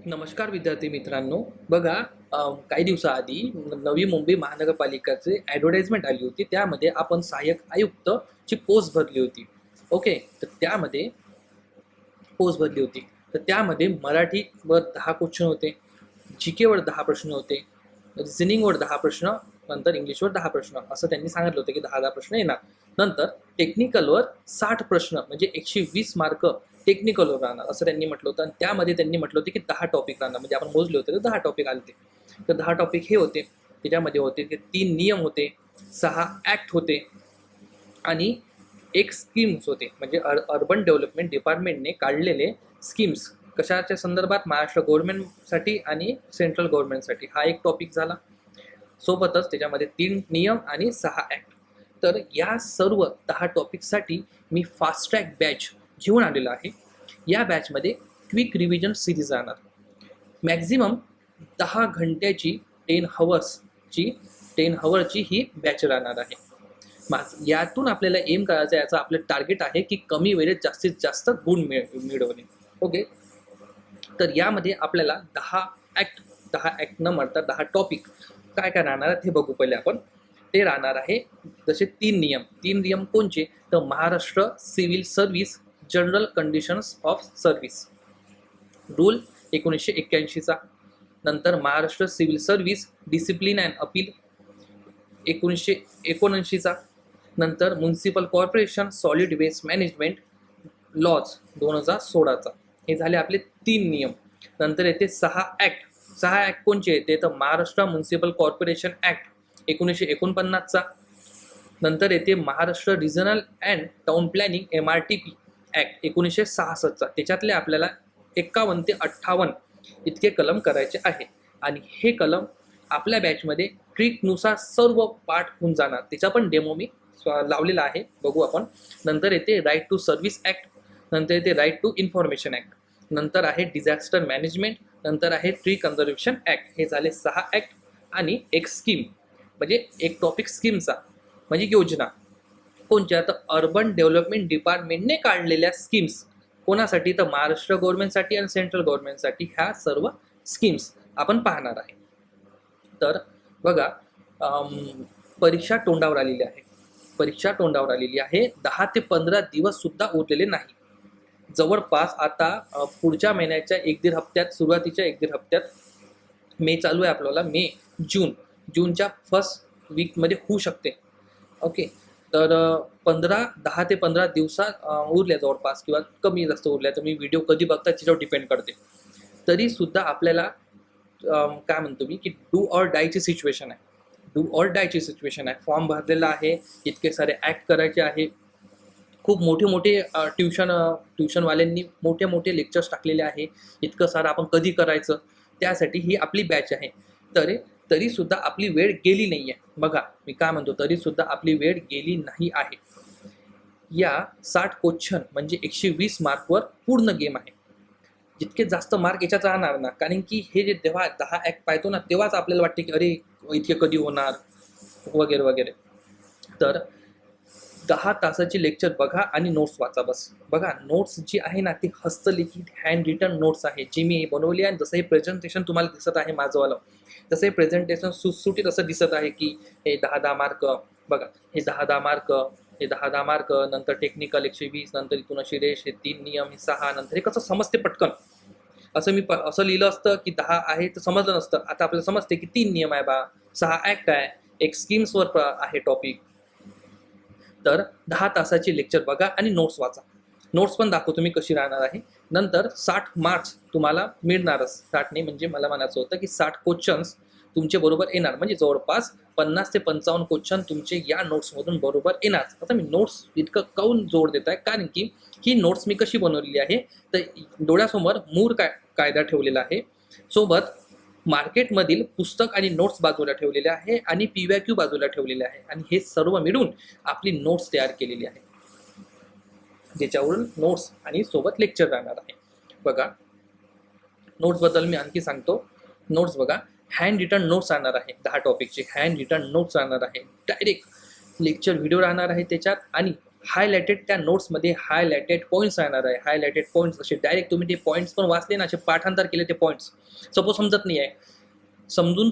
नमस्कार विद्यार्थी मित्रांनो. बघा, काही दिवसाआधी नवी मुंबई महानगरपालिकेचे ॲडव्हर्टाइजमेंट आली होती. त्यामध्ये आपण सहाय्यक आयुक्त ची पोस्ट भरली होती. ओके. तर त्यामध्ये पोस्ट भरली होती. तर त्यामध्ये मराठीवर 10 क्वेश्चन होते, जीकेवर 10 प्रश्न होते, रिझनिंगवर 10 प्रश्न, नंतर इंग्लिशवर 10 प्रश्न, असं त्यांनी सांगितलं होतं की 10-10 प्रश्न येणार. नंतर टेक्निकलवर 60 प्रश्न म्हणजे 120 मार्क टेक्निकलवर राहणार असं त्यांनी म्हटलं होतं. आणि त्यामध्ये त्यांनी म्हटलं होतं की 10 टॉपिक राहणार, म्हणजे आपण मोजले होते तर 10 टॉपिक आले. तर 10 टॉपिक हे होते. त्याच्यामध्ये होते की 3 नियम होते, 6 ॲक्ट होते आणि एक स्कीम्स होते, म्हणजे अर्बन डेव्हलपमेंट डिपार्टमेंटने काढलेले स्कीम्स कशाच्या संदर्भात, महाराष्ट्र गव्हर्नमेंटसाठी आणि सेंट्रल गव्हर्नमेंटसाठी. हा एक टॉपिक झाला. सोबतच त्याच्यामध्ये 3 नियम आणि 6 ॲक्ट. तर या सर्व 10 टॉपिकसाठी मी फास्ट ट्रॅक बॅच घेऊन आलेलो आहे. या बॅचमध्ये क्विक रिव्हिजन सिरीज राहणार. मॅक्झिमम 10 घंट्याची 10 हवरची ही बॅच राहणार आहे. यातून आपल्याला एम करायचं, याचं आपलं टार्गेट आहे की कमी वेळेत जास्तीत जास्त गुण मिळवणे. ओके. तर यामध्ये आपल्याला 10 ॲक्ट न म्हणता 10 टॉपिक काय काय राहणार आहेत हे बघू पहिले आपण. ते राहणार आहे जसे 3 नियम कोणचे, तर Maharashtra civil service general conditions of service rule 1981चा, नंतर Maharashtra civil service discipline and appeal 1979चा, नंतर municipal corporation solid waste management laws 2016चा. हे झाले आपले 3 नियम. नंतर येते 6 ॲक्ट कोणचे येते, तर महाराष्ट्र म्युन्सिपल कॉर्पोरेशन ॲक्ट 1949चा. नंतर येते Maharashtra regional and town planning MRTP act 1966चा. त्याच्यातले आपल्याला 51 ते 58 इतके कलम करायचे आहे. आणि हे कलम आपल्या बॅचमध्ये ट्रिकनुसार सर्व पाठ होऊन जाणार. त्याचा पण डेमो मी लावलेला आहे, बघू आपण. नंतर येते राईट टू सर्व्हिस ॲक्ट, नंतर येते राईट टू इन्फॉर्मेशन ॲक्ट, नंतर आहे डिझास्टर मॅनेजमेंट, नंतर आहे ट्री कन्झर्वेशन ॲक्ट. हे झाले 6 ॲक्ट आणि एक स्कीम, म्हणजे एक टॉपिक स्कीमचा, म्हणजे योजना कोणत्या, तर अर्बन डेव्हलपमेंट डिपार्टमेंटने काढलेल्या स्कीम्स. कोणासाठी, तर महाराष्ट्र गव्हर्नमेंटसाठी आणि सेंट्रल गव्हर्नमेंटसाठी ह्या सर्व स्कीम्स आपण पाहणार आहे. तर बघा, परीक्षा तोंडावर आलेली आहे. 10 ते 15 दिवस सुद्धा उरलेले नाही. जवळपास आता पुढच्या महिन्याच्या 1-1.5 हप्त्यात, सुरुवातीच्या 1-1.5 हप्त्यात मे चालू आहे आपल्याला, जूनच्या फर्स्ट वीकमध्ये होऊ शकते. ओके. तर 10 ते 15 दिवसात उरल्या जवळपास, किंवा कमी जास्त उरल्या, तर मी व्हिडिओ कधी बघता त्याच्यावर डिपेंड करते. तरी सुद्धा आपल्याला काय म्हणतो मी की डू ऑर डायची सिच्युएशन आहे. फॉर्म भरलेला आहे, इतके सारे ॲक्ट करायचे आहे. खूप मोठे ट्युशनवाल्यांनी मोठे लेक्चर्स टाकलेले आहे. इतकं सारं आपण कधी करायचं, त्यासाठी ही आपली बॅच आहे. तरी सुद्धा आपली वेळ गेली नाही आहे. बघा मी काय म्हणतो, तरी सुद्धा आपली वेळ गेली नाही आहे. या 60 क्वेश्चन म्हणजे 120 मार्कवर पूर्ण गेम आहे. जितके जास्त मार्क याच्यात राहणार ना, कारण की हे जे जेव्हा 10 ॲक्ट पाहतो ना, तेव्हाच आपल्याला वाटते की अरे इतके कधी होणार वगैरे वगैरे. तर 10 तासाची लेक्चर बघा आणि नोट्स वाचा बस. बघा, नोट्स जी आहे ना ती हस्तलिखित हँड रिटन नोट्स आहे, जी मी बनवली आहे. जसं हे प्रेझेंटेशन तुम्हाला दिसत आहे माझंवालं, तसं हे प्रेझेंटेशन सुटसुटीत असं दिसत आहे की हे 10-10 मार्क. बघा, हे 10-10 मार्क, नंतर टेक्निकल 120, नंतर इथून अशी रेष, हे 3 नियम, हे 6, नंतर हे कसं समजते पटकन. असं मी असं लिहिलं असतं की 10 आहे तर समजलं नसतं. आता आपल्याला समजते की 3 नियम आहे बा, 6 ॲक्ट आहे, एक स्कीम्सवर आहे टॉपिक. तर 10 तासाची लेक्चर बघा आणि नोट्स वाचा. नोट्स पण दाखवतो मी कशी राहणार आहे. नंतर 60 मार्क्स तुम्हाला मिळणारच. 60 नाही, म्हणजे मला म्हणायचं होतं की 60 क्वेश्चन्स तुमचे बरोबर येणार, म्हणजे जवळपास 50 ते 55 क्वेश्चन तुमचे या नोट्समधून बरोबर येणार. आता मी नोट्स इतकं काऊन जोड देत आहे, कारण की ही नोट्स मी कशी बनवलेली आहे, तर डोळ्यासमोर मूर कायदा ठेवलेला आहे, सोबत मार्केटमधील पुस्तक आणि नोट्स बाजूला ठेवलेले आहे, आणि PYQ बाजूला ठेवलेले आहे, आणि हे सर्व मिळून आपली नोट्स तयार केलेली आहे, ज्याच्यावरून नोट्स आणि सोबत लेक्चर राहणार आहे. बघा, नोट्सबद्दल मी आणखी सांगतो. नोट्स बघा, हँड रिटन नोट्स राहणार आहे. 10 टॉपिकचे हँड रिटन नोट्स राहणार आहे. डायरेक्ट लेक्चर व्हिडिओ राहणार आहे त्याच्यात, आणि हायलाइटेड त्या नोट्समध्ये हायलाइटेड पॉईंट्स राहणार आहे. हायलाइटेड पॉईंट्स असे डायरेक्ट तुम्ही ते पॉईंट्स पण वाचले ना, असे पाठांतर केले ते पॉईंट्स. सपोज समजत नाही आहे, समजून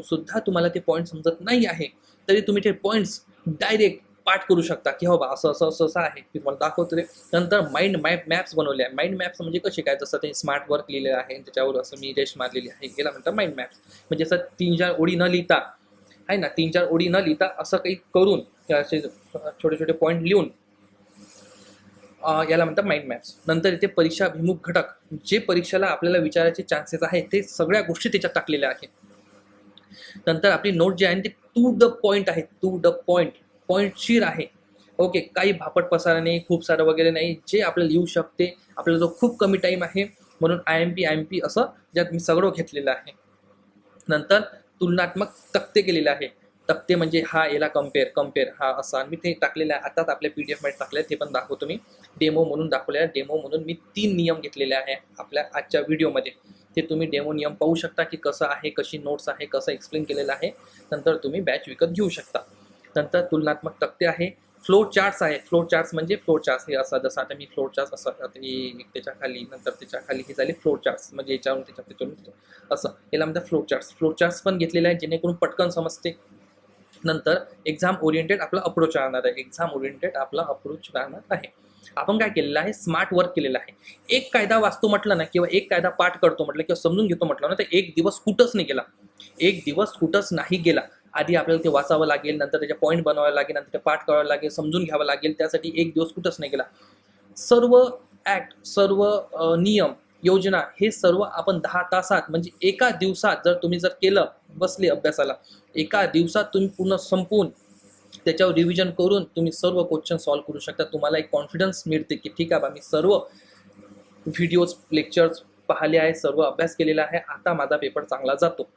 सुद्धा तुम्हाला ते पॉईंट समजत नाही आहे, तरी तुम्ही ते पॉईंट्स डायरेक्ट पाठ करू शकता की हो बा असं असं असं असं आहे, मी तुम्हाला दाखवतो. नंतर माइंड मॅप्स बनवले आहे. माइंड मॅप्स म्हणजे कसे काय, जसं ते स्मार्ट वर्क लिहिलेलं आहे त्याच्यावर असं मी रेश मारलेली आहे, याला म्हणतात माइंड मॅप्स. म्हणजे असं 3-4 ओळी न लिहिता आहे ना, 3-4 ओळी न लिहिता असं काही करून असे छोटे छोटे पॉईंट लिहून याला म्हणतात माइंड मॅप्स. नंतर इथे परीक्षाभिमुख घटक, जे परीक्षेला आपल्याला विचारायचे चान्सेस आहे ते सगळ्या गोष्टी त्याच्यात टाकलेल्या आहेत. नंतर आपली नोट जी आहे ती टू द पॉईंट आहे, टू द पॉईंटशीर आहे. ओके, काही भापट पसारा नाही, खूप सारं वगैरे नाही, जे आपल्याला लिहू शकते. आपल्याला जो खूप कमी टाईम आहे म्हणून IMP असं ज्यात मी सगळं घेतलेलं आहे. नंतर तुलनात्मक तक्ते केलेले आहे. तक्ते म्हणजे हा याला कम्पेअर हा असा मी ते टाकलेलं आहे. आताच आपल्या PDF मध्ये टाकले, ते पण दाखवतो मी. डेमो म्हणून दाखवले आहे. डेमो म्हणून मी 3 नियम घेतलेले आहे आपल्या आजच्या व्हिडिओमध्ये. ते तुम्ही डेमो नियम पाहू शकता की कसं आहे, कशी नोट्स आहे, कसं एक्सप्लेन केलेलं आहे. नंतर तुम्ही बॅच विकत घेऊ शकता. नंतर तुलनात्मक तक्ते आहे. फ्लो चार्ट्स आहे. फ्लो चार्ट्स म्हणजे फ्लो चार्ट्स हे असं, जसं आता मी फ्लो चार्ट्स असं त्याच्या खाली, नंतर त्याच्या खाली हे झाले फ्लो चार्ट्स, म्हणजे याच्यावरून त्याच्यावर असं याला म्हणतात फ्लो चार्ट्स. फ्लो चार्ट्स पण घेतलेले आहे जेणेकरून पटकन समजते. नंतर एक्झाम ओरिएंटेड आपला अप्रोच राहणार आहे. एक्झाम ओरिएंटेड आपला अप्रोच राहणार आहे. आपण काय केलेलं आहे, स्मार्ट वर्क केलेलं आहे. एक कायदा वाचतो म्हटलं ना, किंवा एक कायदा पाठ करतो म्हटलं किंवा समजून घेतो म्हटलं ना, तर एक दिवस कुठंच नाही गेला. एक दिवस कुठंच नाही गेला. आधी आपल्याला ते वाचावं लागेल, नंतर त्याचे पॉईंट बनवावे लागेल, नंतर ते पाठ करावं लागेल, समजून घ्यावं लागेल. त्यासाठी एक दिवस कुठंच नाही गेला. सर्व ॲक्ट, सर्व नियम, योजना हे सर्व आपण 10 तासात म्हणजे एका दिवसात जर केलं, बसले अभ्यासाला, एका दिवसात तुम्ही पूर्ण संपवून त्याच्यावर रिव्हिजन करून तुम्ही सर्व क्वेश्चन सॉल्व्ह करू शकता. तुम्हाला एक कॉन्फिडन्स मिळते की ठीक आहे बा, मी सर्व व्हिडिओज, लेक्चर्स पाहिले आहे, सर्व अभ्यास केलेला आहे, आता माझा पेपर चांगला जातो.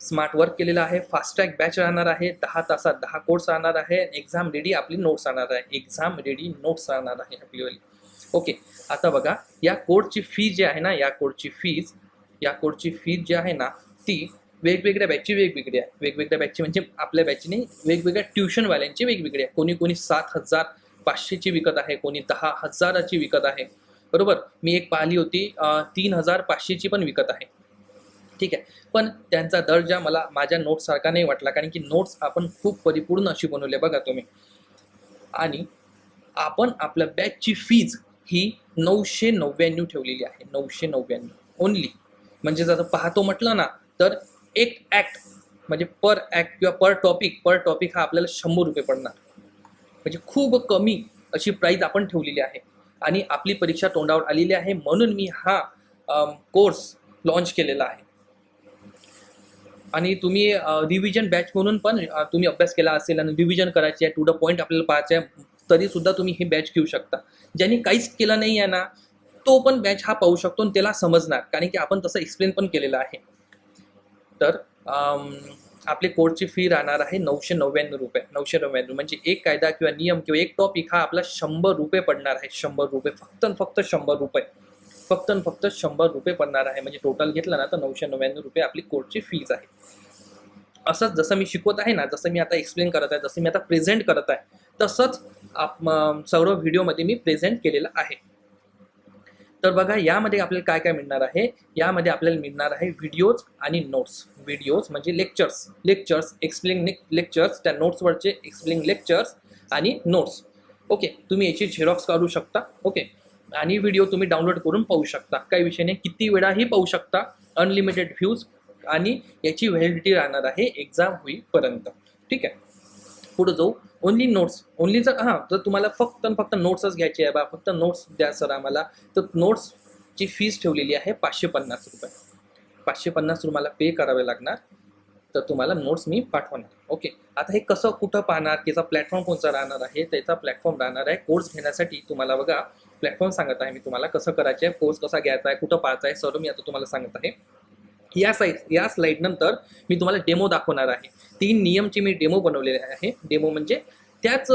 स्मार्ट वर्क केलेला आहे. फास्ट ट्रॅक बॅच राहणार आहे. 10 तासात 10 कोर्स राहणार आहे. एक्झाम रेडी आपली नोट्स राहणार आहे. एक्झाम रेडी नोट्स राहणार आहे आपली. ओके, आता बघा या कोर्सची फीज जी आहे ना, या कोर्सची फीज जी आहे ना, ती वेगवेगळ्या बॅचची वेगवेगळी आहे. वेगवेगळ्या बॅचची म्हणजे आपल्या बॅचची नाही, वेगवेगळ्या ट्युशनवाल्यांची वेगवेगळी आहे. कोणी 7,500ची विकत आहे, कोणी 10,000ची विकत आहे. बरोबर, मी एक पाहिली होती 3,500ची पण विकत आहे. ठीक आहे, पण त्यांचा दर्जा मला माझ्या नोट्ससारखा नाही वाटला, कारण की नोट्स आपण खूप परिपूर्ण अशी बनवली बघा तुम्ही. आणि आपण आपल्या बॅचची फीज ही 999 ठेवलेली आहे. 999 ओनली. म्हणजे जर पाहतो म्हटलं ना, तर एक ॲक्ट म्हणजे पर ॲक्ट किंवा पर टॉपिक हा आपल्याला 100 रुपये पडणार. म्हणजे खूप कमी अशी प्राईज आपण ठेवलेली आहे. आणि आपली परीक्षा तोंडावर आलेली आहे म्हणून मी हा कोर्स लॉन्च केलेला आहे. आणि तुम्ही रिव्हिजन बॅच म्हणून पण तुम्ही अभ्यास केला असेल आणि रिव्हिजन करायची आहे, टू द पॉईंट आपल्याला पाहायचं आहे, तरीसुद्धा तुम्ही ही बॅच घेऊ शकता. ज्यांनी काहीच केलं नाही आहे ना, तो पण बॅच हा पाहू शकतो आणि त्याला समजणार, कारण की आपण तसं एक्सप्लेन पण केलेलं आहे. तर आपले कोर्सची फी राहणार आहे 999 रुपये. 999 म्हणजे एक कायदा किंवा नियम किंवा एक टॉपिक हा आपला 100 रुपये पडणार आहे. 100 रुपये, फक्त 100 रुपये, फक्त 100 रुपये पडणार आहे. म्हणजे टोटल घेतलं ना तर 999 रुपये आपली कोर्सची फीज आहे. असंच जसं मी शिकवत आहे ना, जसं मी आता एक्सप्लेन करत आहे, जसं मी आता प्रेझेंट करत आहे, तसंच सर्व व्हिडिओमध्ये मी प्रेझेंट केलेलं आहे. तर बघा यामध्ये आपल्याला काय काय मिळणार आहे. यामध्ये आपल्याला मिळणार आहे व्हिडिओज आणि नोट्स. व्हिडिओज म्हणजे लेक्चर्स एक्सप्लेन लेक्चर्स, त्या नोट्सवरचे एक्सप्लेन लेक्चर्स आणि नोट्स. ओके, तुम्ही याची झेरॉक्स काढू शकता. ओके, आणि व्हिडिओ तुम्ही डाउनलोड करून पाहू शकता. काही विषय नाही, किती वेळाही पाहू शकता. अनलिमिटेड व्ह्यूज आणि याची व्हॅलिडिटी राहणार आहे एक्झाम होईपर्यंत. ठीक आहे, पुढे जाऊ. ओनली नोट्स, ओनली जर तुम्हाला फक्त नोट्सच घ्यायची आहे बा, फक्त नोट्स द्या सर आम्हाला, तर नोट्सची फीस ठेवलेली आहे 550 रुपये. 550 तुम्हाला पे करावे लागणार, तर तुम्हाला नोट्स मी पाठवणार. ओके, आता हे कसं कुठं पाहणार, त्याचा प्लॅटफॉर्म कोणता राहणार आहे. त्याचा प्लॅटफॉर्म राहणार आहे कोर्स घेण्यासाठी. तुम्हाला बघा प्लॅटफॉर्म सांगत आहे मी तुम्हाला कसं करायचं आहे, कोर्स कसा घ्यायचा आहे, कुठं पाहायचा आहे, सर्व मी आता तुम्हाला सांगत आहे. या स्लाइड नंतर मी तुम्हाला डेमो दाखवणार आहे. 3 नियमचे मी डेमो बनवलेले आहे. डेमो म्हणजे त्याच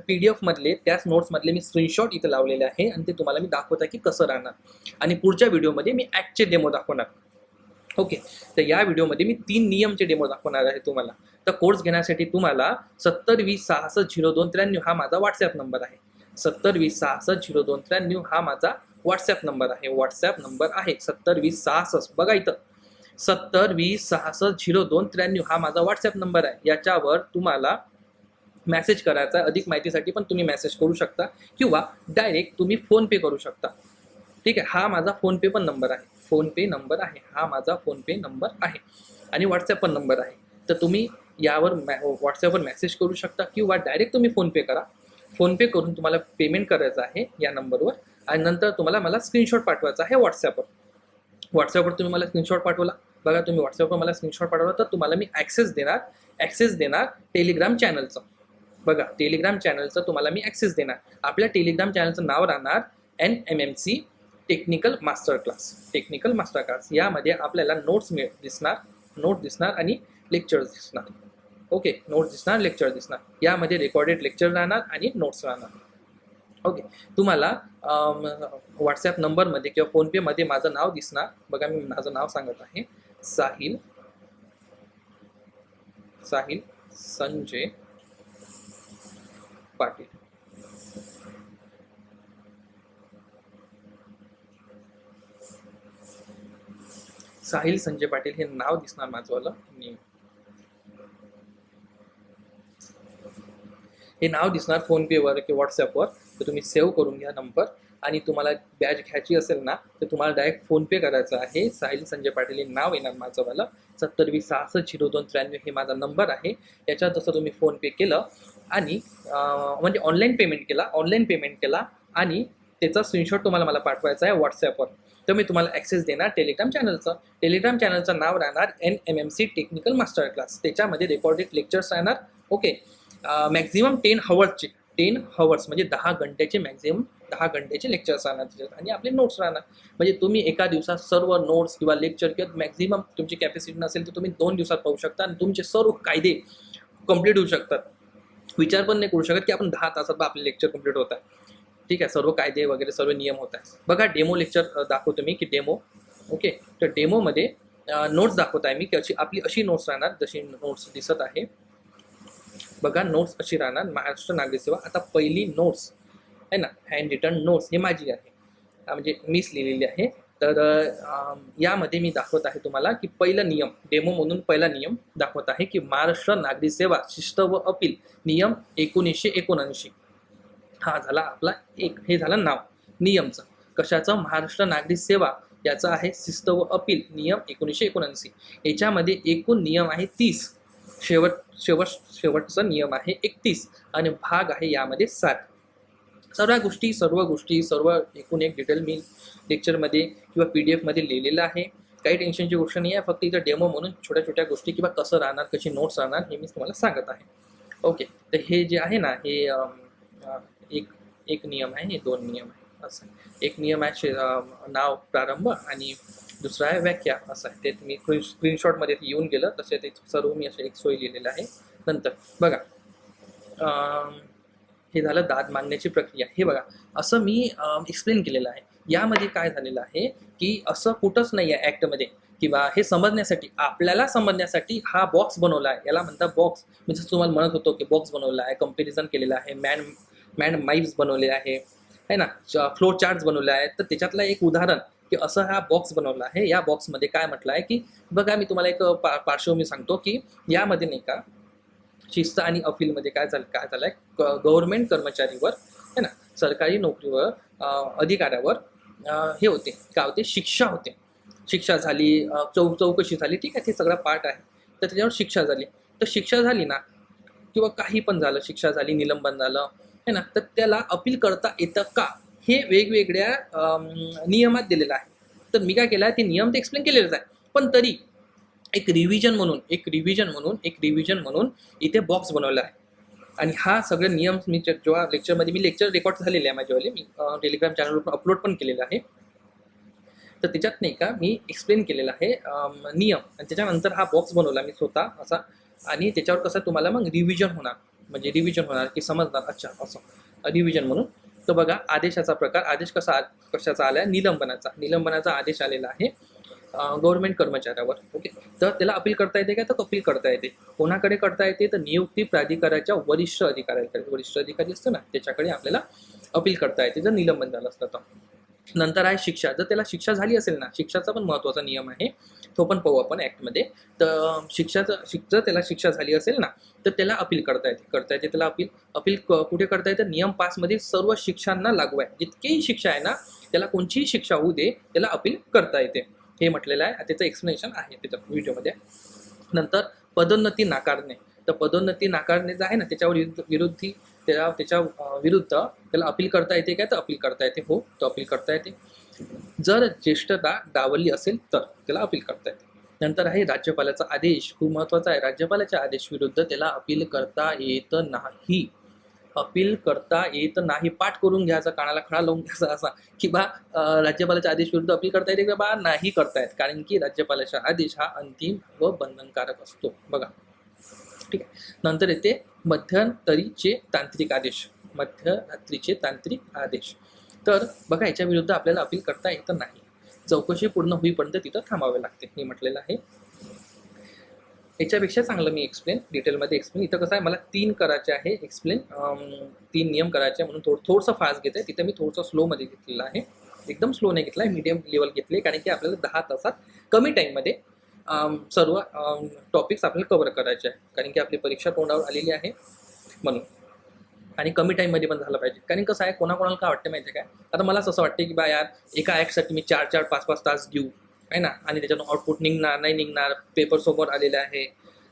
PDF मधले, त्याच नोट्समधले मी स्क्रीनशॉट इथे लावलेले आहे आणि ते तुम्हाला मी दाखवत आहे की कसं राहणार. आणि पुढच्या व्हिडिओमध्ये मी ॲक्टचे डेमो दाखवणार. ओके. तर या व्हिडिओमध्ये मी 3 नियमचे डेमो दाखवणार आहे तुम्हाला. तर कोर्स घेण्यासाठी तुम्हाला 7020660293 हा माझा WhatsApp नंबर आहे. 7020660293 हा माझा WhatsApp नंबर आहे. WhatsApp नंबर आहे 702066. बघा इथं 7020660293 हा माझा WhatsApp नंबर आहे. याच्यावर तुम्हाला मेसेज करायचा आहे. अधिक माहितीसाठी पण तुम्ही मेसेज करू शकता किंवा डायरेक्ट तुम्ही फोनपे करू शकता. ठीक आहे. हा माझा फोनपे पण नंबर आहे. फोनपे नंबर आहे. हा माझा फोनपे नंबर आहे आणि WhatsApp पण नंबर आहे. तर तुम्ही यावर WhatsAppवर मेसेज करू शकता किंवा डायरेक्ट तुम्ही फोनपे करा. फोनपे करून तुम्हाला पेमेंट करायचं आहे या नंबरवर आणि नंतर तुम्हाला मला स्क्रीनशॉट पाठवायचा आहे WhatsAppवर. WhatsAppवर तुम्ही मला स्क्रीनशॉट पाठवला. बघा तुम्ही WhatsAppवर मला स्क्रीनशॉट पाठवला तर तुम्हाला मी ॲक्सेस देणार टेलिग्राम चॅनलचं. बघा टेलिग्राम चॅनलचं तुम्हाला मी ॲक्सेस देणार. आपल्या टेलिग्राम चॅनलचं नाव राहणार NMMC टेक्निकल मास्टर क्लास. यामध्ये आपल्याला नोट्स दिसणार आणि लेक्चर्स दिसणार. ओके. नोट्स दिसणार, लेक्चर दिसणार. यामध्ये रेकॉर्डेड लेक्चर राहणार आणि नोट्स राहणार. ओके. तुम्हाला WhatsApp नंबरमध्ये किंवा फोनपेमध्ये माझं नाव दिसणार. बघा मी माझं नाव सांगत आहे. साहिल संजय पाटील. साहिल संजय पाटील हे नाव दिसणार माझंवालं. हे नाव दिसणार फोनपेवर किंवा WhatsAppवर. तर तुम्ही सेव्ह करून घ्या नंबर आणि तुम्हाला बॅच घ्यायची असेल ना तर तुम्हाला डायरेक्ट फोनपे करायचं आहे. साहिल संजय पाटील हे नाव येणार माझंवालं. 7020660293 हे माझा नंबर आहे. याच्यात जसं तुम्ही फोनपे केलं आणि म्हणजे ऑनलाईन पेमेंट केला आणि त्याचा स्क्रीनशॉट तुम्हाला मला पाठवायचा आहे WhatsAppवर. तर मी तुम्हाला ॲक्सेस देणार टेलिग्राम चॅनलचं नाव राहणार NMMC टेक्निकल मास्टर क्लास. त्याच्यामध्ये रेकॉर्डेड लेक्चर्स राहणार. ओके. मॅक्झिमम 10 हवर्स म्हणजे 10 घंट्याचे मॅक्झिमम 10 घंट्याचे लेक्चर्स राहणार त्याच्यात आणि आपले नोट्स राहणार. म्हणजे तुम्ही एका दिवसात सर्व नोट्स किंवा लेक्चर किंवा मॅक्झिमम तुमची कॅपॅसिटी नसेल तर तुम्ही 2 दिवसात पाहू शकता आणि तुमचे सर्व कायदे कंप्लीट होऊ शकतात. विचार पण नाही करू शकत की आपण 10 तासात आपले लेक्चर कंप्लीट होत आहे. ठीक आहे. सर्व कायदे वगैरे सर्व नियम होत आहे. बघा डेमो लेक्चर दाखवतो मी की डेमो. ओके. तर डेमोमध्ये नोट्स दाखवत आहे मी की आपली अशी नोट्स राहणार जशी नोट्स दिसत आहे. बघा नोट्स अशी राहणार. महाराष्ट्र नागरिक सेवा. आता पहिली नोट्स आहे ना, हँड रिटन नोट्स ही माझी आहे, म्हणजे मीच लिहिलेली आहे. तर यामध्ये मी दाखवत आहे तुम्हाला की पहिला नियम डेमो म्हणून पहिला नियम दाखवत आहे की महाराष्ट्र नागरिक सेवा शिस्त व अपील नियम 1979. हा झाला आपला हे झालं नाव नियमचं. कशाचं? महाराष्ट्र नागरिक सेवा याचा आहे शिस्त व अपील नियम 1979. याच्यामध्ये एकूण नियम आहे 30. शेवटचा नियम आहे 31 आणि भाग आहे यामध्ये 7. सर्व एकूण एक डिटेल मी लेक्चरमध्ये किंवा PDF मध्ये लिहिलेलं आहे. काही टेन्शनची गोष्ट नाही आहे. फक्त इथं डेमो म्हणून छोट्या गोष्टी किंवा कसं राहणार, कशी नोट्स राहणार हे मी तुम्हाला सांगत आहे. ओके. तर हे जे आहे ना हे एक नियम आहे, हे 2 नियम आहे असं. एक नियम आहे नाव प्रारंभ आणि दुसरा आहे व्याख्या असं आहे. ते मी स्क्रीनशॉटमध्ये येऊन गेलं तसे ते सर्व मी असं एक सोय लिहिलेलं आहे. नंतर बघा हे झालं दाद मागण्याची प्रक्रिया. हे बघा असं मी एक्सप्लेन केलेलं आहे. यामध्ये काय झालेलं आहे की असं कुठंच नाही आहे ॲक्टमध्ये किंवा हे आपल्याला समजण्यासाठी हा बॉक्स बनवला आहे. याला म्हणतात बॉक्स. मी जसं तुम्हाला म्हणत होतो की बॉक्स बनवला आहे, कंपॅरिझन केलेलं आहे, मॅन माईव्स बनवले आहे ना, फ्लो चार्ट्स बनवले आहेत. तर त्याच्यातलं एक उदाहरण की असं हा बॉक्स बनवला आहे. या बॉक्समध्ये काय म्हटलं आहे की बघा मी तुम्हाला एक पार्श्वभूमी सांगतो की यामध्ये नाही का शिस्त आणि अपीलमध्ये काय झालं आहे गव्हर्नमेंट कर्मचारीवर है ना, सरकारी नोकरीवर अधिकाऱ्यावर हे होते काय होते शिक्षा झाली, चौकशी झाली. ठीक आहे. ते सगळा पार्ट आहे. तर त्याच्यावर शिक्षा झाली. तर शिक्षा झाली ना किंवा काही पण झालं, शिक्षा झाली, निलंबन झालं है ना, तर त्याला अपील करता येतं का हे वेगवेगळ्या नियमात दिलेलं आहे. तर मी काय केलं आहे ते नियम ते एक्सप्लेन केलेलेच आहे. पण तरी एक रिव्हिजन म्हणून इथे बॉक्स बनवला आहे. आणि हा सगळे नियम मी जेव्हा लेक्चरमध्ये लेक्चर रेकॉर्ड झालेले आहे माझ्यावाले, मी टेलिग्राम चॅनलवर अपलोड पण केलेलं आहे. तर त्याच्यात नाही का मी एक्सप्लेन केलेला आहे नियम आणि त्याच्यानंतर हा बॉक्स बनवला मी स्वतः असा. आणि त्याच्यावर कसं तुम्हाला मग रिव्हिजन होणार की समजणार अच्छा असं रिव्हिजन म्हणून. तर बघा आदेशाचा प्रकार. आदेश कशाचा आला आहे? निलंबनाचा आदेश आलेला आहे. गव्हर्नमेंट कर्मचाऱ्यावर. ओके, तर त्याला अपील करता येते का? तर अपील करता येते. कोणाकडे करता येते? तर नियुक्ती प्राधिकाराच्या वरिष्ठ अधिकाऱ्याकडे, वरिष्ठ अधिकारी असतो ना त्याच्याकडे आपल्याला अपील करता येते जर निलंबन झालं असतं तर. नंतर आहे शिक्षा. जर त्याला शिक्षा झाली असेल ना, शिक्षाचा पण महत्त्वाचा नियम आहे, तो पण पाहू आपण ॲक्टमध्ये. तर जर त्याला शिक्षा झाली असेल ना, तर त्याला अपील करता येते त्याला अपील कुठे करता येते? नियम 5 मध्ये सर्व शिक्षांना लागू आहे. जितकीही शिक्षा आहे ना, त्याला कोणतीही शिक्षा होऊ दे, त्याला अपील करता येते, हे म्हटलेलं आहे. त्याचं एक्सप्लेनेशन आहे त्याच्या व्हिडिओमध्ये. नंतर पदोन्नती नाकारणे. तर पदोन्नती नाकारणे जे आहे ना, त्याच्यावर त्याच्या विरुद्ध त्याला अपील करता येते काय? तर अपील करता येते. हो, तो अपील करता येते. जर ज्येष्ठता डावलली असेल तर त्याला अपील करता येते. नंतर आहे राज्यपालाचा आदेश. खूप महत्त्वाचा आहे. राज्यपालाच्या आदेश विरुद्ध त्याला अपील करता येत नाही. अपील करता येत नाही. पाठ करून घ्यायचा, कानाला खडा लावून घ्यायचा असा की बा राज्यपालाच्या आदेश विरुद्ध अपील करता येते का? बा नाही करतायत, कारण की राज्यपालाचा आदेश हा अंतिम व बंधनकारक असतो. बघा, ठीक आहे. नंतर येते मध्यंतरीचे तांत्रिक आदेश. मध्यरात्रीचे तांत्रिक आदेश. तर बघा, याच्या विरुद्ध आपल्याला अपील करता येत नाही. चौकशी पूर्ण होईपर्यंत तिथं थांबावे लागते, हे म्हटलेलं आहे. याच्यापेक्षा चांगलं मी डिटेलमध्ये एक्सप्लेन. इथं कसं आहे, मला 3 करायचे आहे एक्सप्लेन, 3 नियम करायचे, म्हणून थोडंसं फास्ट घेते. तिथं मी थोडंसं स्लोमध्ये घेतलेलं आहे. एकदम स्लो नाही घेतला आहे, मीडियम लेवल घेतले, कारण की आपल्याला 10 तासात कमी टाईममध्ये सर्व टॉपिक्स आपल्याला कव्हर करायचे आहे, कारण की आपली परीक्षा तोंडावर आलेली आहे म्हणून. आणि कमी टाईममध्ये पण झालं पाहिजे, कारण कसं आहे, कोणाकोणाला काय वाटतं माहिती आहे काय? आता मलाच असं वाटते की बा यार, एका ॲक्टसाठी मी 4-4, 5-5 तास देऊ आहे ना, आणि त्याच्यातून आउटपुट निघणार नाही निघणार, पेपर समोर आलेले आहे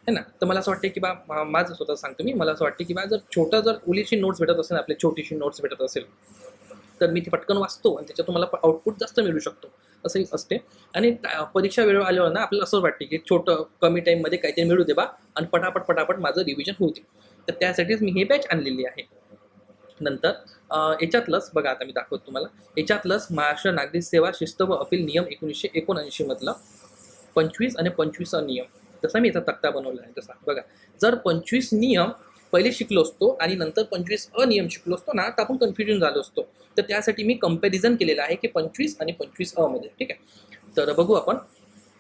ना. तर मला असं वाटते की बा, माझं स्वतः सांगतो मी, मला असं वाटते की बा जर ओलीची नोट्स भेटत असेल, आपली छोटीशी नोट्स भेटत असेल, तर मी ती पटकन वाचतो आणि त्याच्यातून मला आउटपुट जास्त मिळू शकतो, असंही असते. आणि परीक्षा वेळ आल्यावर ना आपल्याला असं वाटते की छोटं कमी टाईममध्ये काहीतरी मिळू दे बा, आणि पटापट माझं रिव्हिजन होऊ दे. तर त्यासाठीच मी हे बॅच आणलेली आहे. नंतर याच्यातलंच बघा, आता मी दाखवतो तुम्हाला. याच्यातलंच महाराष्ट्र नागरिक सेवा शिस्त व अपील नियम 1979 मधला 25 आणि 25 नियम, जसा मी याचा तक्ता बनवला आहे तसा. बघा, जर 25 नियम पहिले शिकलो असतो आणि नंतर 25 नियम शिकलो असतो ना, तर आपण कन्फ्युजन झालो असतो. तर त्यासाठी मी कंपॅरिझन केलेलं आहे की 25 आणि 25 मध्ये. ठीक आहे, तर बघू आपण.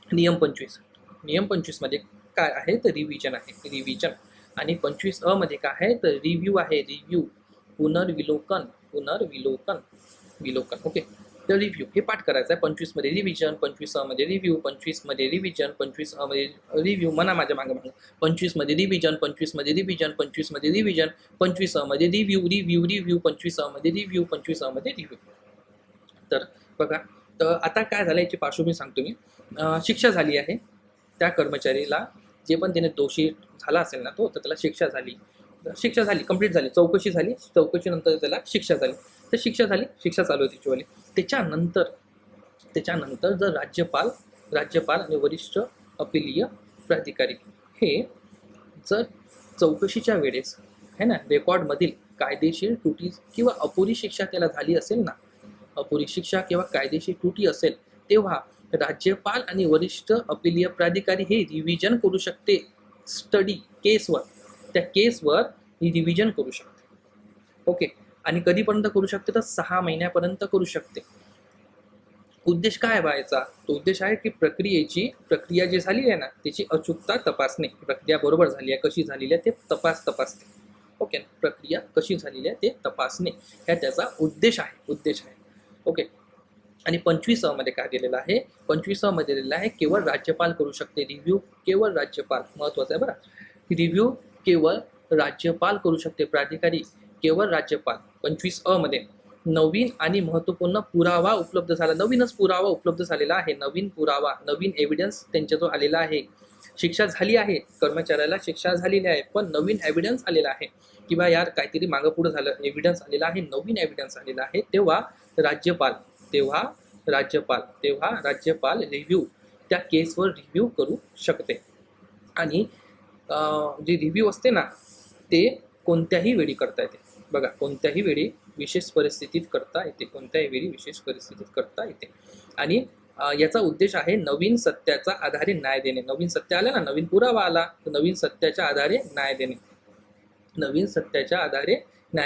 नियम 25 मध्ये काय आहे? तर रिव्हिजन आहे, रिव्हिजन. आणि 25 मध्ये काय आहे? तर रिव्ह्यू आहे, रिव्ह्यू, पुनर्विलोकन. ओके, तर रिव्ह्यू हे पाठ करायचं आहे. 25 मध्ये रिव्हिजन, 25 मध्ये रिव्ह्यू, 25 मध्ये रिव्हिजन, 25 मध्ये रिव्ह्यू. म्हणा माझ्या मागे 25 मध्ये रिव्हिजन, 25 मध्ये रिव्हिजन, 25 मध्ये रिव्हिजन, 25 मध्ये रिव्ह्यू, 25 मध्ये रिव्ह्यू, 25 मध्ये रिव्ह्यू. तर बघा, तर आता काय झालं याची पार्श्वभूमी सांगतो मी. शिक्षा झाली आहे त्या कर्मचारीला, जे पण त्याने दोषी झाला असेल ना तो, तर त्याला शिक्षा झाली, कंप्लीट झाली, चौकशी झाली, चौकशीनंतर त्याला शिक्षा झाली. तर शिक्षा चालू होती त्याचीवाली. त्याच्यानंतर जर राज्यपाल आणि वरिष्ठ अपीलीय प्राधिकारी हे जर चौकशीच्या वेळेस है ना, रेकॉर्डमधील कायदेशीर त्रुटी किंवा अपुरी शिक्षा त्याला झाली असेल ना, अपुरी शिक्षा किंवा कायदेशीर त्रुटी असेल, तेव्हा राज्यपाल आणि वरिष्ठ अपीलीय प्राधिकारी हे रिव्हिजन करू शकते. स्टडी केसवर, त्या केसवर ही रिव्हिजन करू शकते. ओके, आणि कधीपर्यंत करू शकते? तर 6 महिन्यापर्यंत करू शकते. उद्देश काय आहे याचा? तो उद्देश आहे की प्रक्रिया जी झाली आहे ना, त्याची अचूकता तपासणे. प्रक्रिया बरोबर झाली आहे, कशी झालेली आहे ते तपासते. ओके, प्रक्रिया कशी झालेली आहे ते तपासणे, हा त्याचा उद्देश आहे. ओके, आणि 25 मध्ये काय दिलेलं आहे? 25 मध्ये दिलेलं आहे केवळ राज्यपाल करू शकते. रिव्ह्यू केवळ राज्यपाल, महत्वाचं आहे बरं. रिव्ह्यू केवळ राज्यपाल करू शकते, प्राधिकारी केवळ राज्यपाल. 25 मध्ये नवीन आणि महत्त्वपूर्ण पुरावा उपलब्ध झाला. नवीनच पुरावा उपलब्ध झालेला आहे, नवीन एव्हिडन्स त्यांच्याजवळ आलेला आहे. शिक्षा झाली आहे, कर्मचाऱ्याला शिक्षा झालेली आहे, पण नवीन एव्हिडन्स आलेला आहे किंवा यार काहीतरी मागं पुढं झालं, एव्हिडन्स आलेला आहे, नवीन एव्हिडन्स आलेला आहे. तेव्हा राज्यपाल रिव्ह्यू, त्या केसवर रिव्ह्यू करू शकते. आणि जी रिव्ह्यू असते ना, ते कोणत्याही वेळी करता येते. बघा, कोणत्याही वेळी विशेष परिस्थितीत करता येते. आणि याचा उद्देश आहे नवीन सत्याच्या आधारे न्याय देणे. नवीन सत्य आलं ना, नवीन पुरावा आला, तर नवीन सत्याच्या आधारे न्याय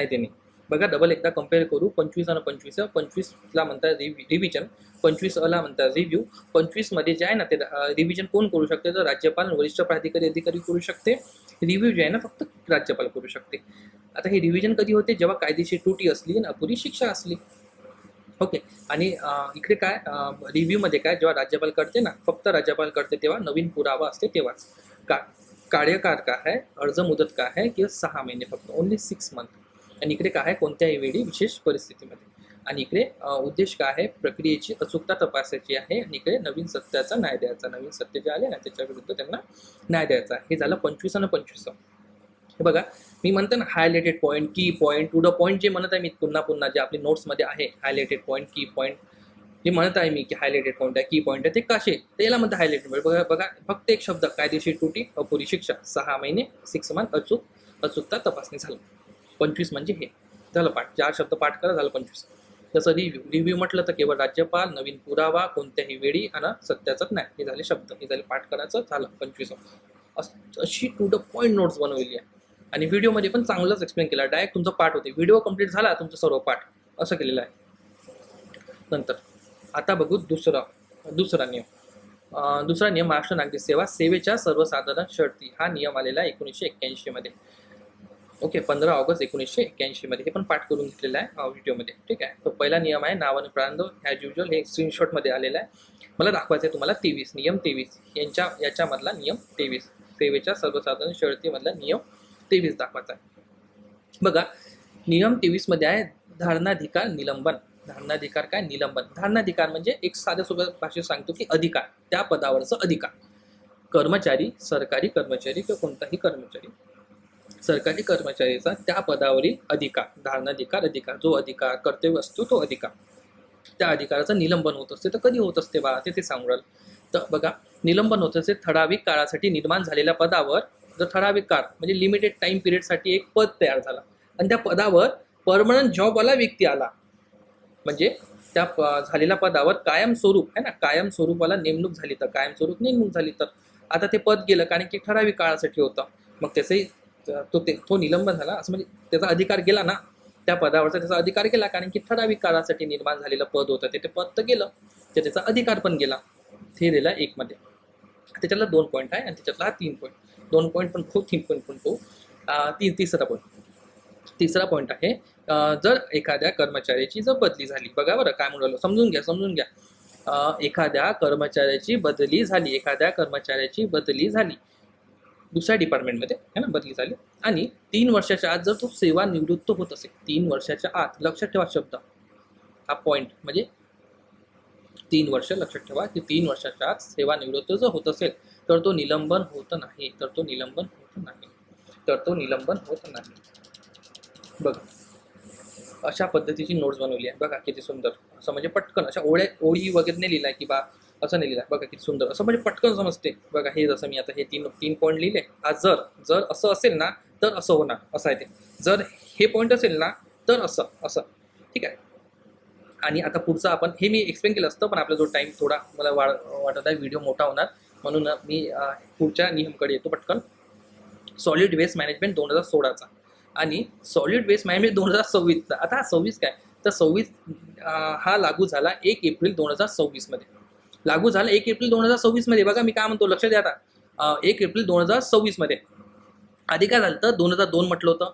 देणे. बघा डबल एकदा कम्पेअर करू. 25 आणि 25. 25ला म्हणतात रिव्हिजन, 25ला म्हणतात रिव्ह्यू. 25 मध्ये जे आहे ना ते रिव्हिजन कोण करू शकते, तर राज्यपाल वरिष्ठ प्राधिकारी अधिकारी करू शकते. रिव्ह्यू जे आहे ना फक्त राज्यपाल करू शकते. आता हे रिव्हिजन कधी होते, जेव्हा कायदेशीर त्रुटी असली आणि अपुरी शिक्षा असली. ओके. आणि इकडे काय रिव्ह्यू मध्ये काय, जेव्हा राज्यपाल करते ना, फक्त राज्यपाल करते तेव्हा नवीन पुरावा असते तेव्हाच. का कार्यकाळ काय आहे, अर्ज मुदत काय आहे, किंवा 6 महिने फक्त, ओन्ली 6 मंथ. आणि इकडे काय आहे, कोणत्याही वेळी विशेष परिस्थितीमध्ये. आणि इकडे उद्देश काय आहे, प्रक्रियेची अचूकता तपासायची आहे. आणि इकडे नवीन सत्याचा न्याय द्यायचा, नवीन सत्य जे आले ना त्याच्या विरुद्ध त्यांना न्याय द्यायचा. हे झालं 25 आणि 25. हे बघा मी म्हणतो ना हायलाइटेड पॉईंट, की पॉईंट, टू द पॉईंट जे म्हणत आहे मी पुन्हा पुन्हा, जे आपली नोट्समध्ये आहे हायलाइटेड पॉईंट, की पॉईंट जे म्हणत आहे मी की हायलाइटेड पॉईंट आहे, की पॉईंट आहे, ते कसे ते याला म्हणतात हायलाइटेड पॉईंट. बघा बघा फक्त एक शब्द, कायदेशीर त्रुटी अपुरी शिक्षा, 6 महिने 6 मंथ, अचूकता तपासणी. झालं 25 म्हणजे हे झालं पाठ. 4 शब्द पाठ करा, झालं 25. तसं रिव्ह्यू म्हटलं तर केवळ राज्यपाल, नवीन पुरावा, कोणत्याही वेळी आणि सत्याचाच नाही. हे झाले शब्द, हे झाले पाठ करायचं. झालं 25. अशी टू द पॉईंट नोट्स बनवलेली आहे. आणि व्हिडिओमध्ये पण चांगलंच एक्सप्लेन केलं. डायरेक्ट तुमचा पाठ होते, व्हिडिओ कंप्लीट झाला तुमचं सर्व पाठ, असं केलेलं आहे. नंतर आता बघू दुसरा नियम. दुसरा नियम महाराष्ट्र नागरिक सेवेच्या सर्वसाधारण शर्ती. हा नियम आलेला आहे 1981 मध्ये. ओके, 15 ऑगस्ट 1981 मध्ये. हे पण पाठ करून घेतलेलं आहे व्हिडिओमध्ये. ठीक आहे. तो पहिला नियम आहे नाव आणि प्रारंभ, ॲज युजल. हे स्क्रीनशॉटमध्ये आलेलं आहे. मला दाखवायचं आहे तुम्हाला 23, नियम 23 याच्यामधला नियम 23, सेवेच्या सर्वसाधारण शर्तीमधला नियम 23 दाखवायचा आहे. बघा नियम 23 मध्ये आहे धारणाधिकार निलंबन. धारणाधिकार काय, निलंबन. धारणाधिकार म्हणजे एक साध्या सोप्या भाषेत सांगतो की अधिकार, त्या पदावरचा अधिकार. कर्मचारी, सरकारी कर्मचारी किंवा कोणताही कर्मचारी, सरकारी कर्मचारीचा त्या पदावरील अधिकार, धारणाधिकार, जो अधिकार कर्तव्य असतो तो अधिकार, त्या अधिकाराचं निलंबन होत असते. तर कधी होत असते बा ते सांगू राहिलं. तर बघा निलंबन होत असते ठराविक काळासाठी निर्माण झालेल्या पदावर. जर ठराविक काळ म्हणजे लिमिटेड टाइम पिरियडसाठी एक पद तयार झाला आणि त्या पदावर परमनंट जॉबवाला व्यक्ती आला, म्हणजे त्या झालेल्या पदावर कायमस्वरूप आहे ना, कायमस्वरूपाला नेमणूक झाली, तर कायमस्वरूप नेमणूक झाली तर आता ते पद गेलं, कारण की ठराविक काळासाठी होतं. मग त्याचंही तो निलंबन झाला, असं म्हणजे त्याचा अधिकार गेला ना, त्या पदावरचा त्याचा अधिकार गेला, कारण की ठराविक काळासाठी निर्माण झालेलं पद होतं, ते पद तर गेलं, तर त्याचा अधिकार पण गेला. हे दिला 1 मध्ये. त्याच्यातला 2 पॉईंट आहे आणि त्याच्यातला 3 पॉईंट. 2 पॉईंट पण खूप, 3 पॉईंट पण खूप. तिसरा पॉईंट आहे जर एखाद्या कर्मचाऱ्याची जर बदली झाली. बघा बरं काय म्हणून समजून घ्या. एखाद्या कर्मचाऱ्याची बदली झाली दुसऱ्या डिपार्टमेंटमध्ये आहे ना, बदली झाली आणि 3 वर्षाच्या आत जर तो सेवानिवृत्त होत असेल, 3 वर्षाच्या आत, लक्षात ठेवा शब्द हा पॉईंट, म्हणजे 3 वर्ष, लक्षात ठेवा की 3 वर्षाच्या आत सेवानिवृत्त जर होत असेल तर तो निलंबन होत नाही. बघा अशा पद्धतीची नोट्स बनवली आहे. बघा किती सुंदर, असं म्हणजे पटकन अशा ओळी वगैरे नाही लिहिलाय की बा असं नाही लिहिलंय. बघा किती सुंदर, असं म्हणजे पटकन समजते. बघा हे जसं मी आता हे 3 पॉईंट लिहिले. जर असं असेल ना तर असं होणार, असं आहे ते. जर हे पॉईंट असेल ना तर असं. ठीक आहे. आणि आता पुढचं आपण हे मी एक्सप्लेन केलं असतं, पण आपला जो टाइम थोडा मला वाटत आहे व्हिडिओ मोठा होणार, म्हणून मी पुढच्या नियमकडे येतो पटकन. सॉलिड वेस्ट मॅनेजमेंट 2016चा आणि सॉलिड वेस्ट मॅनेजमेंट 2026चा. आता हा 26 काय, तर 26 हा लागू झाला 1 एप्रिल 2026 मध्ये. लागू झाला 1 एप्रिल 2026 मध्ये. बघा मी काय म्हणतो, लक्ष द्या आता. 1 एप्रिल 2026 मध्ये. आधी काय झालं तर 2002 म्हटलं होतं.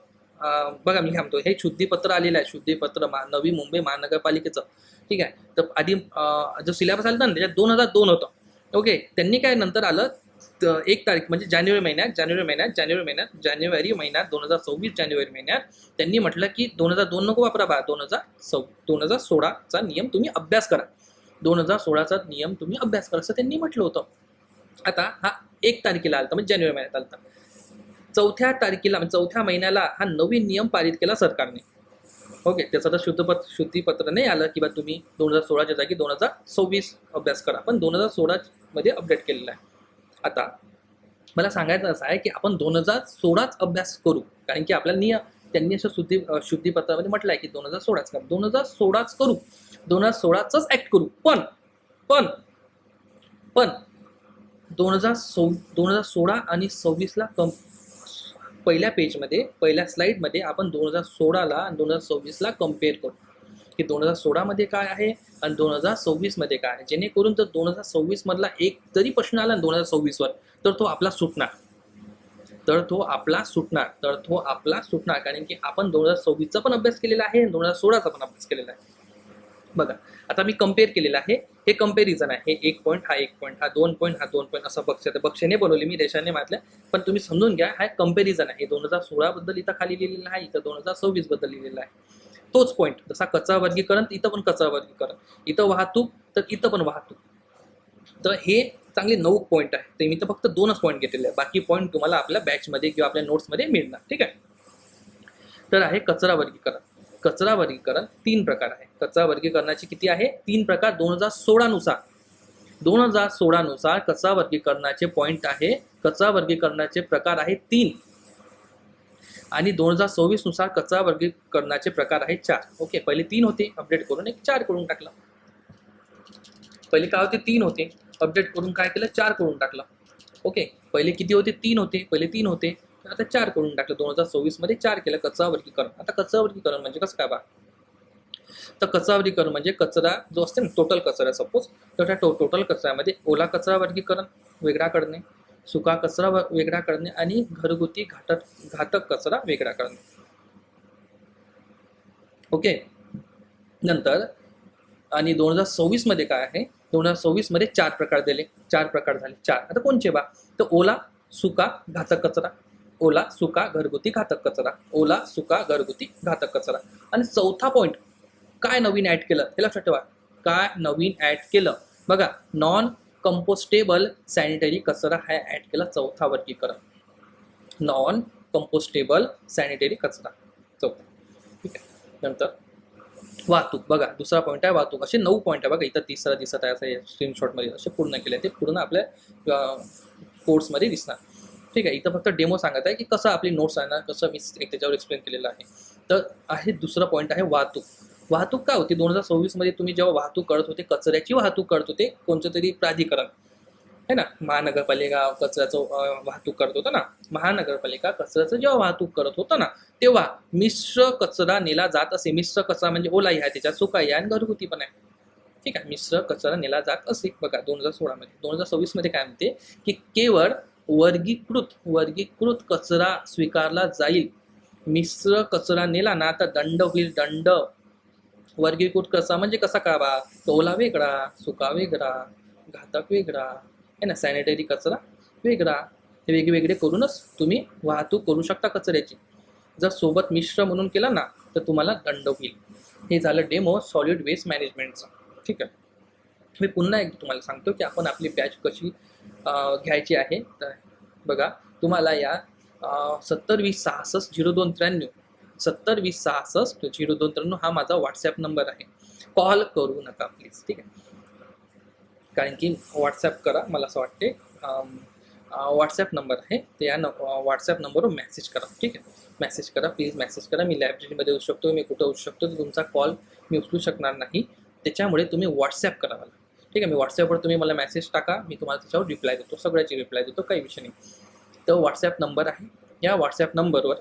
बघा मी काय म्हणतो, हे शुद्धीपत्र आलेलं आहे, शुद्धीपत्र नवी मुंबई महानगरपालिकेचं. ठीक आहे. तर आधी जो सिलेबस आला ना त्याच्यात 2002 होतं. ओके. त्यांनी काय नंतर आलं 1 तारीख म्हणजे जानेवारी महिन्यात 2026 जानेवारी महिन्यात त्यांनी म्हटलं की 2002 नको वापरा बा, 2016चा नियम तुम्ही अभ्यास करा. 2016चा नियम तुम्ही अभ्यास करा असं त्यांनी म्हटलं होतं. आता हा 1 तारखेला आलता, म्हणजे जानेवारी महिन्यात आलता. 4थ्या तारखेला म्हणजे 4थ्या महिन्याला हा नवीन नियम पारित केला सरकारने. ओके. त्याचं तर शुद्धीपत्र नाही आलं की बा तुम्ही 2016च्या जागी 2026 अभ्यास करा, पण 2016 मध्ये अपडेट केलेला आहे. आता मला सांगायचं असं आहे की आपण 2016च अभ्यास करू, कारण की आपल्याला त्यांनी असं शुद्धीपत्रामध्ये म्हटलं आहे की 2016च करू, 2016च करू, 2016च ऍक्ट करू. पण 2016 आणि 26ला पहिल्या पेजमध्ये पहिल्या स्लाईडमध्ये आपण 2016ला आणि 2026ला कम्पेअर करू की 2016मध्ये काय आहे आणि 2026मध्ये काय आहे, जेणेकरून जर 2026 मधला एक जरी प्रश्न आला 2026 वर तर तो आपला सुटणार कारण की आपण 2026चा पण अभ्यास केलेला आहे आणि 2016चा पण अभ्यास केलेला आहे. बघा आता मी कम्पेअर केलेलं आहे, हे कम्पॅरिझन आहे, हे 1 पॉईंट हा 1 पॉईंट हा 2 पॉईंट हा 2 पॉईंट असं बक्षेने बनवले मी, रेषाने मारल्या, पण तुम्ही समजून घ्या हा कम्पॅरिझन आहे. 2016 बद्दल इथं खाली लिहिलेलं आहे, इथं 2026 बद्दल लिहिलेलं आहे. तोच पॉईंट, जसा कचरा वर्गीकरण इथं पण कचरा वर्गीकरण, इथं वाहतूक तर इथं पण वाहतूक. तर हे चांगले 9 पॉईंट आहे, ते मी तर फक्त 2च पॉईंट घेतलेले आहे, बाकी पॉईंट तुम्हाला आपल्या बॅचमध्ये किंवा आपल्या नोट्समध्ये मिळणार. ठीक आहे. तर आहे कचरा वर्गीकरण. कचरा वर्गीकरण 3 प्रकार आहे. कचरा वर्गीकरणाचे किती आहे? 3 प्रकार. 2016 नुसार कचरा वर्गीकरणाचे पॉईंट आहे, कचरा वर्गीकरणाचे प्रकार आहे 3 आणि 2026 नुसार कचरा वर्गीकरणाचे प्रकार आहे 4. ओके, पहिले 3 होते, अपडेट करून एक 4 करून टाकलं. पहिले काय होते? 3 होते, अपडेट करून काय केलं? 4 करून टाकलं. ओके, पहिले किती होते? 3 होते, पहिले 3 होते, आता 4 करून टाकलं. 2026 मध्ये 4 केलं कचरा वर्गीकरण. आता कचरा वर्गीकरण म्हणजे कसं काय बा? तर कचरा वर्गीकरण म्हणजे कचरा जो असते ना, टोटल कचरा सपोज, तर त्या टोटल कचऱ्यामध्ये ओला कचरा वर्गीकरण वेगळा करणे, सुका कचरा वेगळा करणे आणि घरगुती घातक कचरा वेगळा करणे. ओके, नंतर आणि 2026 मध्ये काय आहे? 2026 मध्ये 4 प्रकार दिले, 4 प्रकार झाले. 4 आता कोणचे बा? तर ओला, सुका, घातक कचरा, ओला, सुका, घरगुती, घातक कचरा, ओला, सुका, घरगुती, घातक कचरा. आणि चौथा पॉईंट काय नवीन ऍड केलं हे लक्षात ठेवा. काय नवीन ऍड केलं बघा, नॉन कंपोस्टेबल सॅनिटरी कचरा हा ऍड केला. चौथा वर्गीकरण नॉन कंपोस्टेबल सॅनिटरी कचरा, चौथा. ठीक आहे. नंतर वाहतूक बघा, दुसरा पॉईंट आहे वाहतूक. असे 9 पॉईंट आहे बघा, इथं तिसरा दिसत आहे असं स्क्रीनशॉटमध्ये, असे पूर्ण केले, ते पूर्ण आपल्या कोर्समध्ये दिसणार. ठीक आहे. इथं फक्त डेमो सांगत आहे की कसं आपली नोट्स आहे ना, कसं मी त्याच्यावर एक्सप्लेन केलेलं आहे. तर आहे दुसरा पॉईंट आहे वाहतूक. वाहतूक काय होती? 2026 मध्ये तुम्ही जेव्हा वाहतूक करत होते, कचऱ्याची वाहतूक करत होते, कोणतं तरी प्राधिकरण है ना, महानगरपालिका कचऱ्याचं वाहतूक करत होतं ना, महानगरपालिका कचऱ्याचं जेव्हा वाहतूक करत होतं ना, तेव्हा मिश्र कचरा नेला जात असे. मिश्र कचरा म्हणजे ओलाही आहे, त्याच्यात सुकाही आहे आणि घरगुती पण आहे. ठीक आहे. मिश्र कचरा नेला जात असे. बघा 2016 मध्ये. 2026 मध्ये काय म्हणते की केवळ वर्गीकृत कचरा स्वीकारला जाईल. मिश्र कचरा नेला ना तर दंड होईल, दंड. वर्गीकृत कचरा म्हणजे कसा का बा? ओला वेगळा, सुका वेगळा, घातक वेगळा है ना, सॅनिटरी कचरा वेगळा. हे वेगवेगळे करूनच तुम्ही वाहतूक करू शकता कचऱ्याची. जर सोबत मिश्र म्हणून केला ना तर तुम्हाला दंड होईल. हे झालं डेमो सॉलिड वेस्ट मॅनेजमेंटचं. ठीक आहे. मी पुन्हा एकदा तुम्हाला सांगतो की आपण आपली बॅच कशी घ्यायची आहे. तर बघा, तुम्हाला या 7020660293 7020660293 हा माझा व्हॉट्सॲप नंबर आहे. कॉल करू नका प्लीज. ठीक आहे. कारण की व्हॉट्सॲप करा, मला असं वाटते व्हॉट्सॲप नंबर आहे, ते या व्हॉट्सॲप नंबरवर मेसेज करा. ठीक आहे. मेसेज करा प्लीज, मेसेज करा. मी लायब्ररीमध्ये येऊ शकतो, मी कुठं येऊ शकतो, तर तुमचा कॉल मी उचलू शकणार नाही. त्याच्यामुळे तुम्ही व्हॉट्सॲप करा मला. ठीक आहे. मी व्हॉट्सॲपवर तुम्ही मला मेसेज टाका, मी तुम्हाला त्याच्यावर रिप्लाय देतो, सगळ्याची रिप्लाय देतो, काही विषय नाही. तर व्हॉट्सॲप नंबर आहे, या व्हॉट्सॲप नंबरवर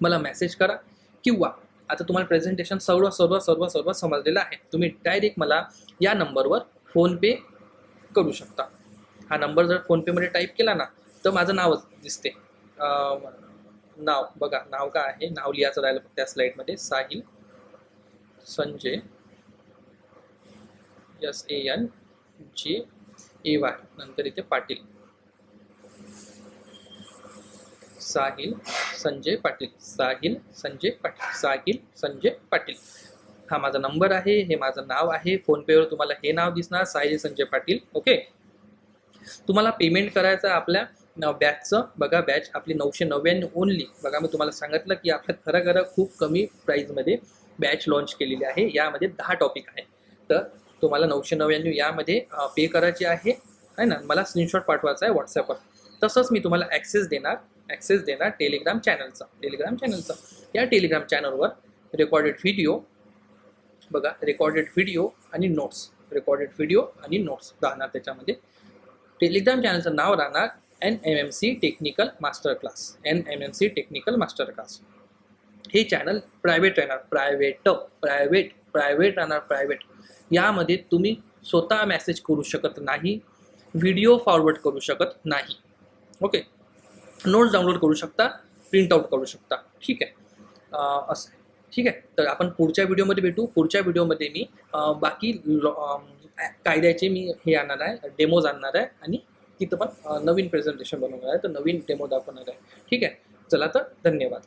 मला मेसेज करा. किंवा आता तुम्हाला प्रेझेंटेशन सर्व समजलेलं आहे, तुम्ही डायरेक्ट मला या नंबरवर फोनपे करू शकता. हा नंबर जर फोनपेमध्ये टाईप केला ना तर माझं नावच दिसते. नाव बघा, नाव काय आहे, नाव लिहायचं राहिलं त्या स्लाईडमध्ये. साहिल संजय SANJAY, नंतर इथे पाटील. साहिल संजय पाटील, साहिल संजय पाटील, साहिल संजय पाटील. हा माझा नंबर आहे, हे माझं नाव आहे. फोनपेवर तुम्हाला हे नाव दिसणार, साहिल संजय पाटील. ओके. तुम्हाला पेमेंट करायचं आहे आपल्या बॅचचं. बघा, बॅच आपली 999 ओनली. बघा, मी तुम्हाला सांगितलं की आपल्या खरं खूप कमी प्राईजमध्ये बॅच लॉन्च केलेली आहे. यामध्ये 10 टॉपिक आहे. तर तुम्हाला 999 यामध्ये पे करायचे आहे ना. मला स्क्रीनशॉट पाठवायचा आहे व्हॉट्सॲपवर. तसंच मी तुम्हाला ॲक्सेस देणार टेलिग्राम चॅनलचा. या टेलिग्राम चॅनलवर रेकॉर्डेड व्हिडिओ बघा, रेकॉर्डेड व्हिडिओ आणि नोट्स राहणार त्याच्यामध्ये. टेलिग्राम चॅनलचं नाव राहणार NMMC technical master class. NMMC technical master class हे चॅनल प्रायव्हेट राहणार, प्रायव्हेट राहणार, प्रायव्हेट. यामध्ये तुम्ही स्वतः मेसेज करू शकत नाही, व्हिडिओ फॉरवर्ड करू शकत नाही. ओके, नोट्स डाउनलोड करू शकता, प्रिंट आउट करू शकता. ठीक आहे, असं आहे. ठीक आहे, तर आपण पुढच्या व्हिडिओमध्ये भेटू. पुढच्या व्हिडिओमध्ये मी बाकी कायद्याचे मी हे आणणार आहे, डेमोज आणणार आहे आणि तिथं पण नवीन प्रेझेंटेशन बनवणार आहे, तर नवीन डेमो दाखवणार आहे. ठीक आहे, चला तर धन्यवाद.